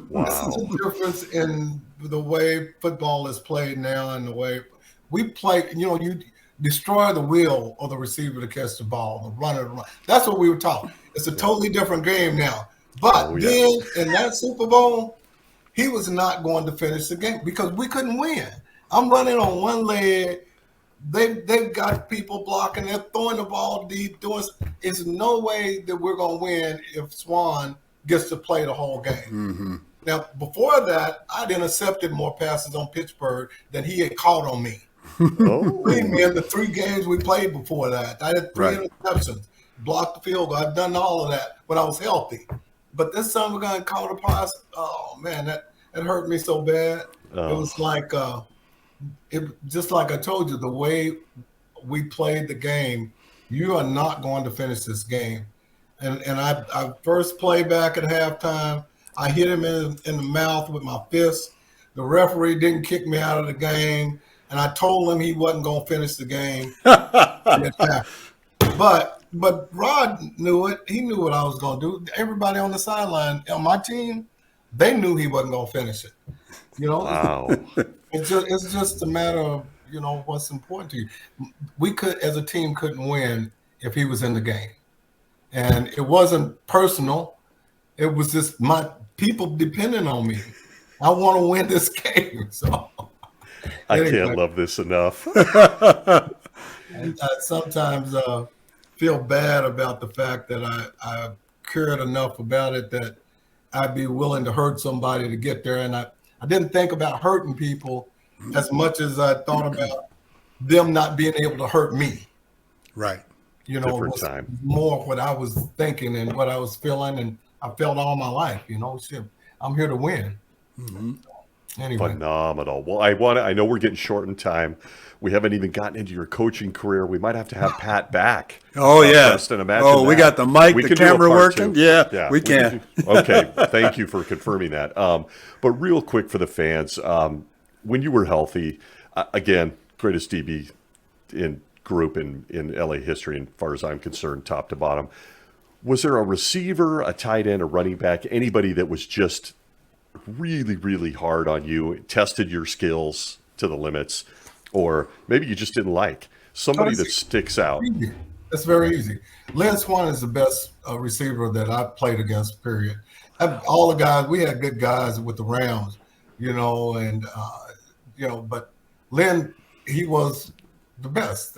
Wow. This is a difference in the way football is played now and the way we play. You destroy the will of the receiver to catch the ball, the runner to run. That's what we were taught. It's a totally different game now. But then in that Super Bowl, he was not going to finish the game because we couldn't win. I'm running on one leg. They've got people blocking. They're throwing the ball deep. It's no way that we're going to win if Swan gets to play the whole game. Mm-hmm. Now, before that, I'd intercepted more passes on Pittsburgh than he had caught on me. Oh. In the 3 games we played before that, I had 3 interceptions, blocked the field goal. I've done all of that when I was healthy. But this son of a gun caught a pass. Oh, man, that hurt me so bad. Oh. It was like just like I told you, the way we played the game, you are not going to finish this game. And I first played back at halftime. I hit him in the mouth with my fist. The referee didn't kick me out of the game. And I told him he wasn't going to finish the game. But Rod knew it. He knew what I was going to do. Everybody on the sideline, on my team, they knew he wasn't going to finish it. Wow. It's just a matter of, what's important to you. We as a team, couldn't win if he was in the game. And it wasn't personal. It was just my people depending on me. I want to win this game. So I can't love this enough. I sometimes feel bad about the fact that I cared enough about it that I'd be willing to hurt somebody to get there. And I didn't think about hurting people as much as I thought about them not being able to hurt me. Right. Different time. More what I was thinking and what I was feeling, and I felt all my life. Shit, I'm here to win. Mm-hmm. Anyway. Phenomenal. Well, I know we're getting short in time. We haven't even gotten into your coaching career. We might have to have Pat back. Oh, yeah. Preston, imagine we got the mic, the camera working. Yeah, we can. Okay. Thank you for confirming that. But real quick for the fans, when you were healthy, again, greatest DB in group in LA history, as far as I'm concerned, top to bottom. Was there a receiver, a tight end, a running back, anybody that was just really, really hard on you, tested your skills to the limits, or maybe you just didn't like? Somebody that sticks out. That's very easy. Lynn Swan is the best receiver that I've played against, period. All the guys, we had good guys with the Rams, but Lynn, he was the best.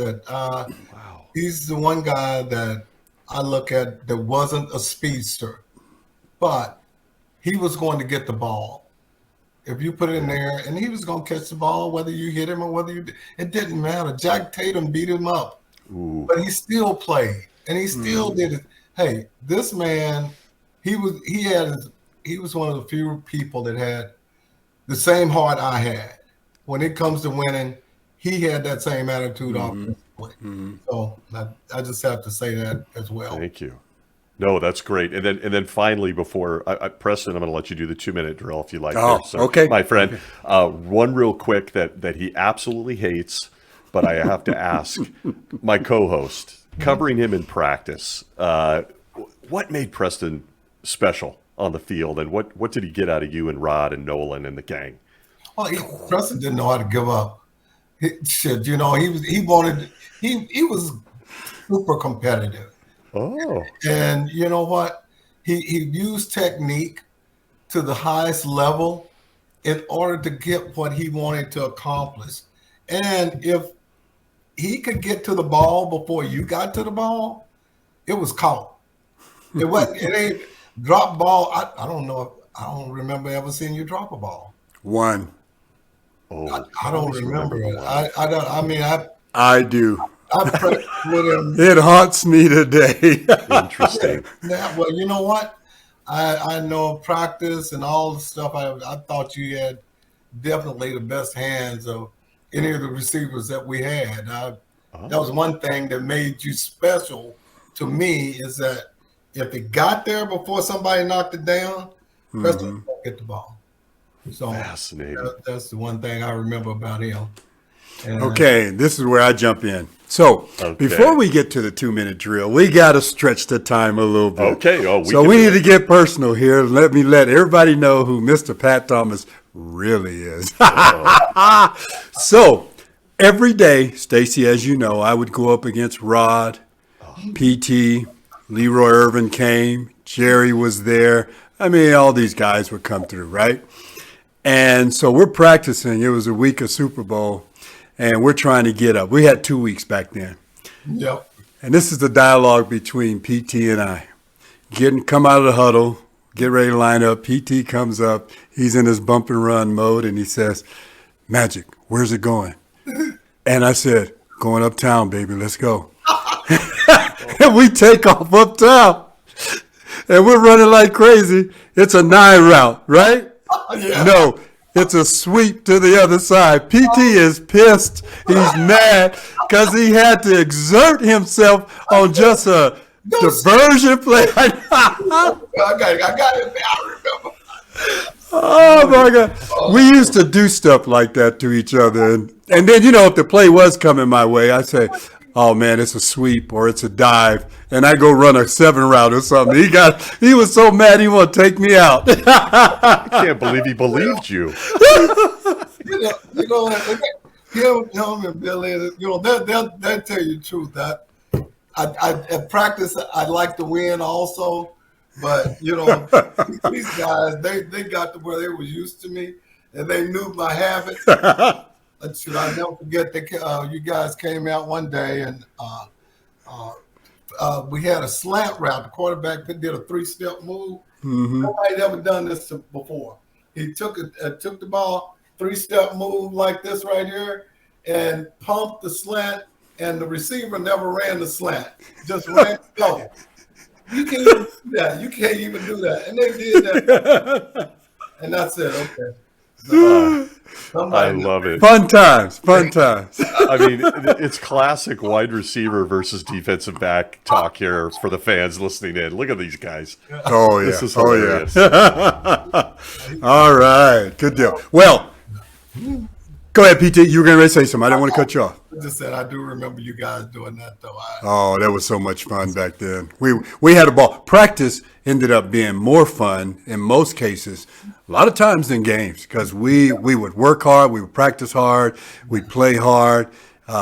He's the one guy that I look at that wasn't a speedster, but he was going to get the ball. If you put it in there, and he was going to catch the ball, whether you hit him or whether you did, it didn't matter. Jack Tatum beat him up, but he still played, and he still did it. Hey, this man, he was one of the few people that had the same heart I had. When it comes to winning, he had that same attitude offensively. So I just have to say that as well. Thank you. No, that's great. And then finally, before Preston, I'm going to let you do the 2-minute drill if you like. Okay, my friend. One real quick that he absolutely hates, but I have to ask my co-host, covering him in practice. What made Preston special on the field, and what did he get out of you and Rod and Nolan and the gang? Well, Preston didn't know how to give up. He was super competitive. Oh. And you know what? He used technique to the highest level in order to get what he wanted to accomplish. And if he could get to the ball before you got to the ball, it was caught. It ain't drop ball. I don't know. I don't remember ever seeing you drop a ball. One. Oh, I don't remember it. I do. I practiced with him. It haunts me today. Interesting. Yeah, well, you know what? I know practice and all the stuff. I thought you had definitely the best hands of any of the receivers that we had. That was one thing that made you special to me, is that if it got there before somebody knocked it down, Preston won't get the ball. So Fascinating. that's the one thing I remember about him. And, Okay, this is where I jump in. So before we get to the 2-minute drill, we got to stretch the time a little bit. Okay. Oh, we need to get personal here. Let everybody know who Mr. Pat Thomas really is. So every day, Stacy, as you know, I would go up against Rod, PT, Leroy Irvin came, Jerry was there. I mean, all these guys would come through, right? And so we're practicing. It was a week of Super Bowl, and we're trying to get up. We had 2 weeks back then. Yep. And this is the dialogue between PT and I. Come out of the huddle, get ready to line up. PT comes up. He's in his bump and run mode, and he says, "Magic, where's it going?" And I said, "Going uptown, baby. Let's go." And we take off uptown. And we're running like crazy. It's a 9 route, right? Yeah. No, it's a sweep to the other side. PT is pissed. He's mad because he had to exert himself on just a diversion play. I got it. I remember. Oh, my God. We used to do stuff like that to each other. And then, if the play was coming my way, I'd say, "Oh, man, it's a sweep or it's a dive." And I go run a 7 route or something. He was so mad he want to take me out. I can't believe he believed you. Him and Billy, they'll tell you the truth. That I at practice, I like to win also, but these guys, they got to where they were used to me, and they knew my habits. Should I never forget that you guys came out one day and we had a slant route. The quarterback did a 3-step move. Nobody had ever done this before. He took the ball, 3-step move like this right here, and pumped the slant, and the receiver never ran the slant. Just ran go. You can't even do that. You can't even do that. And they did that. And I said, okay. I love it. Fun times. I mean, it's classic wide receiver versus defensive back talk here for the fans listening in. Look at these guys. Oh, yeah. This is hilarious. All right. Good deal. Well, go ahead, PT. You were going to say something. I didn't want to cut you off. I just said I do remember you guys doing that, though. Oh, that was so much fun back then. We had a ball. Practice ended up being more fun in most cases, a lot of times than games, because we would work hard, we would practice hard, we'd play hard,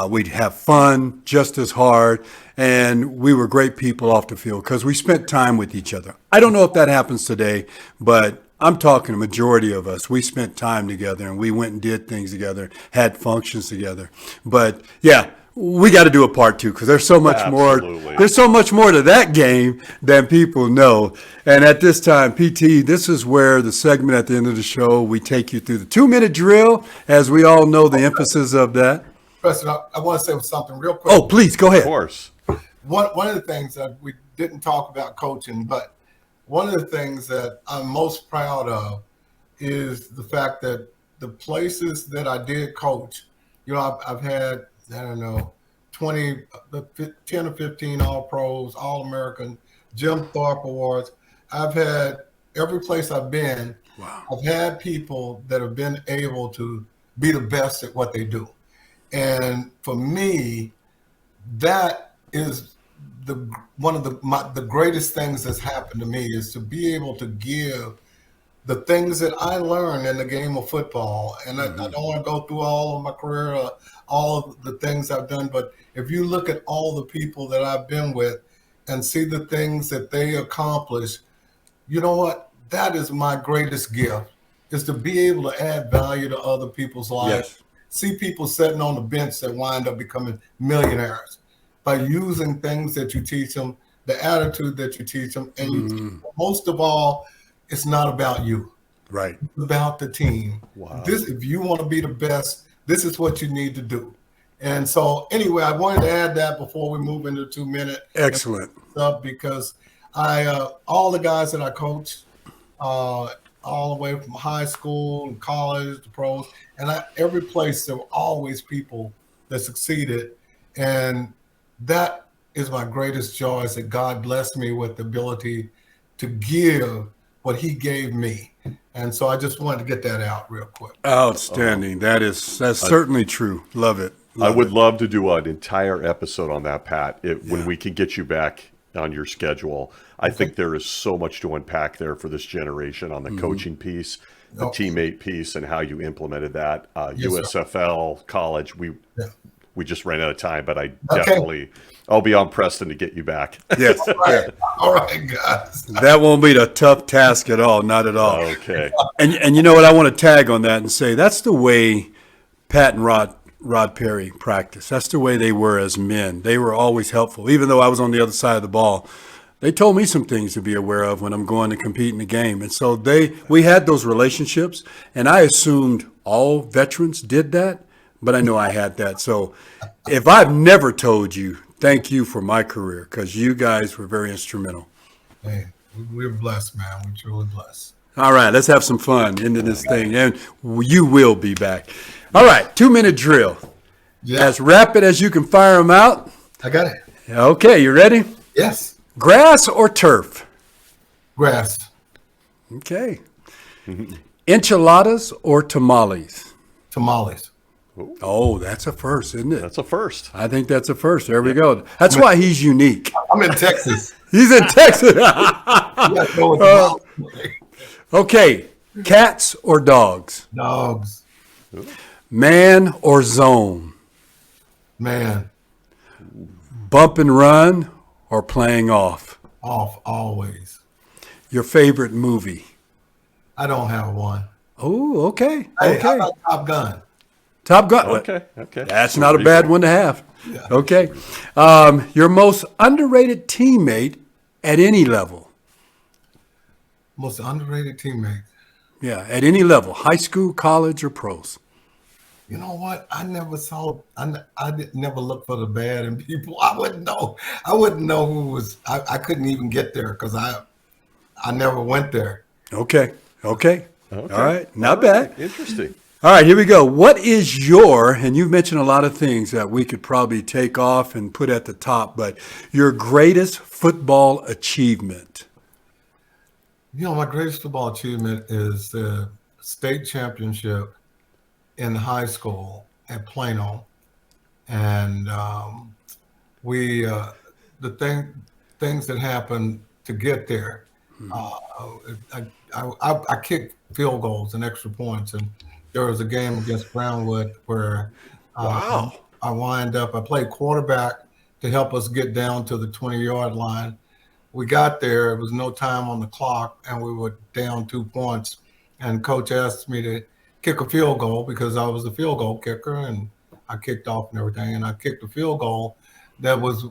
we'd have fun just as hard, and we were great people off the field because we spent time with each other. I don't know if that happens today, but I'm talking a majority of us. We spent time together, and we went and did things together, had functions together. But, yeah, we got to do a part 2 because there's so much more. There's so much more to that game than people know. And at this time, PT, this is where the segment at the end of the show, we take you through the 2-minute drill, as we all know the emphasis of that. President, I want to say something real quick. Oh, please, go ahead. Of course. One of the things that we didn't talk about coaching, but one of the things that I'm most proud of is the fact that the places that I did coach, I've had, I don't know, 10 or 15 All-Pros, All-American, Jim Thorpe Awards. I've had every place I've been, Wow. I've had people that have been able to be the best at what they do. And for me, that is one of the greatest things that's happened to me, is to be able to give the things that I learned in the game of football. And I don't want to go through all of my career, all of the things I've done, but if you look at all the people that I've been with and see the things that they accomplish, you know what? That is my greatest gift, is to be able to add value to other people's lives. Yes. See people sitting on the bench that wind up becoming millionaires by using things that you teach them, the attitude that you teach them, and most of all, it's not about you. Right. It's about the team. Wow. If you want to be the best, this is what you need to do. And so anyway, I wanted to add that before we move into 2 minute Excellent. stuff, because all the guys that I coach, all the way from high school and college to pros, and every place there were always people that succeeded, and that is my greatest joy, is that God blessed me with the ability to give what He gave me. And so I just wanted to get that out real quick. Outstanding. That's certainly true. Love it. I would love to do an entire episode on that, Pat, when we can get you back on your schedule. I think there is so much to unpack there for this generation on the coaching piece, the teammate piece, and how you implemented that. USFL, college, we just ran out of time, but I definitely, I'll be on Preston to get you back. Yes. All right, guys. That won't be a tough task at all. Not at all. Okay. And you know what? I want to tag on that and say that's the way Pat and Rod Perry practiced. That's the way they were as men. They were always helpful. Even though I was on the other side of the ball, they told me some things to be aware of when I'm going to compete in the game. And so we had those relationships, and I assumed all veterans did that, but I know I had that. So if I've never told you, thank you for my career, because you guys were very instrumental. Hey, we're blessed, man. We're truly blessed. All right, let's have some fun into this thing, and you will be back. All right, 2-minute drill. Yeah. As rapid as you can fire them out. I got it. Okay, you ready? Yes. Grass or turf? Grass. Okay. Enchiladas or tamales? Tamales. Oh, that's a first, isn't it? That's a first. I think that's a first. There we go. That's why he's unique. I'm in Texas. He's in Texas. Tamales. Okay, cats or dogs? Dogs. Man or zone? Man. Bump and run or playing off? Off, always. Your favorite movie? I don't have one. Oh, okay. Hey, how Okay. about Top Gun? Top Gun. Okay. That's not a bad one to have. Yeah. Okay. Your most underrated teammate at any level? Most underrated teammate. Yeah, at any level, high school, college, or pros. You know what? I never saw. I did never look for the bad in people. I wouldn't know. I wouldn't know who was. I couldn't even get there because I never went there. Okay. All right. Not bad. Interesting. All right, here we go. What is your, and you've mentioned a lot of things that we could probably take off and put at the top, but your greatest football achievement? You know, my greatest football achievement is the state championship in high school at Plano, and things that happened to get there. I kicked field goals and extra points, and there was a game against Brownwood where Wow. I played quarterback to help us get down to the 20-yard line. We got there, it was no time on the clock, and we were down 2 points. And coach asked me to kick a field goal because I was a field goal kicker, and I kicked off and everything. And I kicked a field goal that was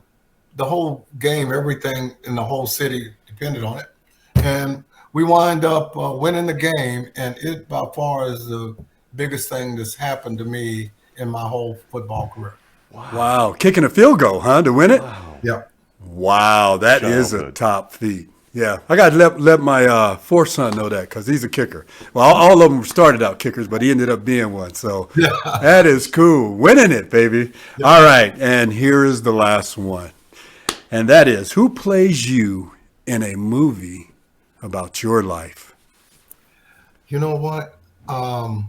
the whole game, everything in the whole city depended on it. And we wind up winning the game, and it by far is the biggest thing that's happened to me in my whole football career. Wow. Kicking a field goal, huh, to win it? Yeah. Wow, that is a Childhood. top feat. Yeah, I got to let my fourth son know that because he's a kicker. Well, all of them started out kickers, but he ended up being one. So that is cool. Winning it, baby. Yeah. All right, and here is the last one. And that is, who plays you in a movie about your life? You know what? I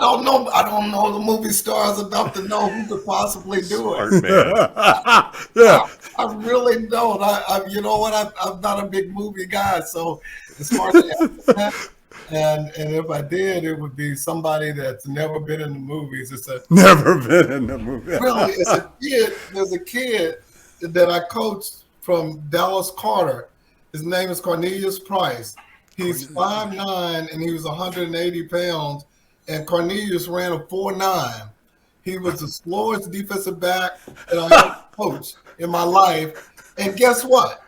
don't know. I don't know the movie stars enough to know who could possibly do it. Smart man. Yeah. I really don't. You know what? I'm not a big movie guy, so it's hard to answer that. And if I did, it would be somebody that's never been in the movies. Never been in the movie. Really, there's a kid that I coached from Dallas Carter. His name is Cornelius Price. He's 5'9", and he was 180 pounds, and Cornelius ran a 4.9. He was the slowest defensive back that I ever coached in my life. And guess what?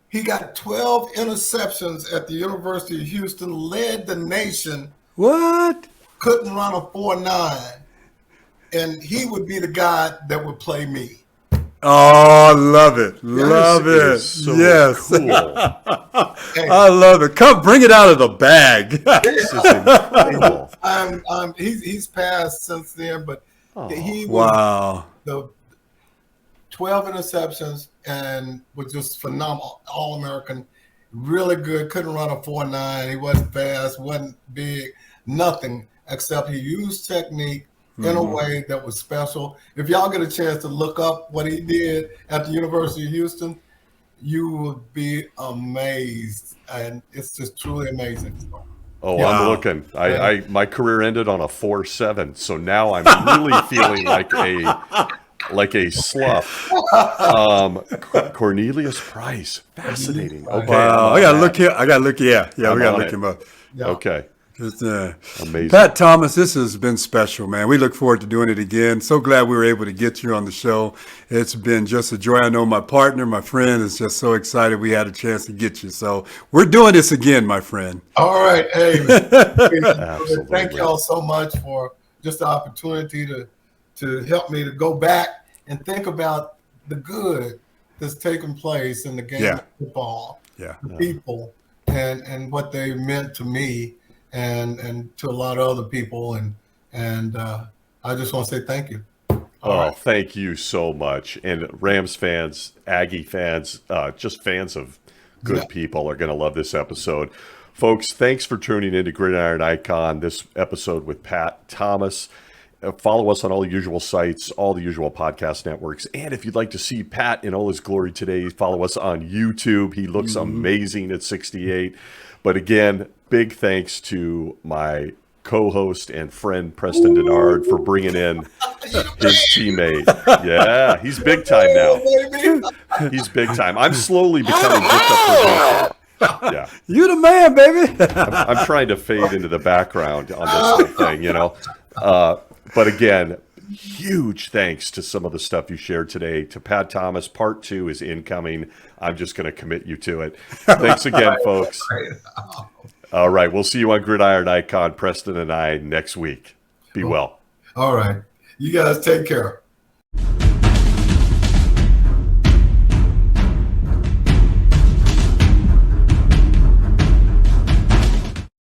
He got 12 interceptions at the University of Houston, led the nation What? couldn't run a 4.9, and he would be the guy that would play me. Oh, love it. Love This it. is so Yes. cool. Hey, I love it. Come bring it out of the bag. This is incredible. he's passed since then, but he was Wow. the 12 interceptions and was just phenomenal, All-American, really good. Couldn't run a 4.9. He wasn't fast, wasn't big, nothing except he used technique in a way that was special. If y'all get a chance to look up what he did at the University of Houston, you will be amazed, and it's just truly amazing. Oh, Wow. I'm looking. My career ended on a 4.7, so now I'm really feeling like a slough. Cornelius Price, fascinating. Okay, Wow. I got to look here. Yeah, we I'm got to on look it. him up. Yeah. Okay, It's, amazing. Pat Thomas, this has been special, man. We look forward to doing it again. So glad we were able to get you on the show. It's been just a joy. I know my partner, my friend, is just so excited we had a chance to get you. So we're doing this again, my friend. All right. Hey, Absolutely. thank y'all so much for just the opportunity to help me to go back and think about the good that's taken place in the game Yeah. of football, Yeah. the people, and what they meant to me and to a lot of other people. And I just want to say thank you. Thank you so much. And Rams fans, Aggie fans, just fans of good people are going to love this episode. Folks, thanks for tuning in to Gridiron Icon, this episode with Pat Thomas. Follow us on all the usual sites, all the usual podcast networks. And if you'd like to see Pat in all his glory today, follow us on YouTube. He looks amazing at 68. But again, big thanks to my co-host and friend Preston Denard for bringing in his teammate. Yeah, he's big time now. He's big time. I'm slowly becoming just a producer. Yeah, You the man, baby. I'm trying to fade into the background on this whole thing, you know. But again, huge thanks to some of the stuff you shared today. To Pat Thomas, part 2 is incoming. I'm just going to commit you to it. Thanks again, folks. All right, we'll see you on Gridiron Icon, Preston and I, next week. Be well. All right. You guys take care.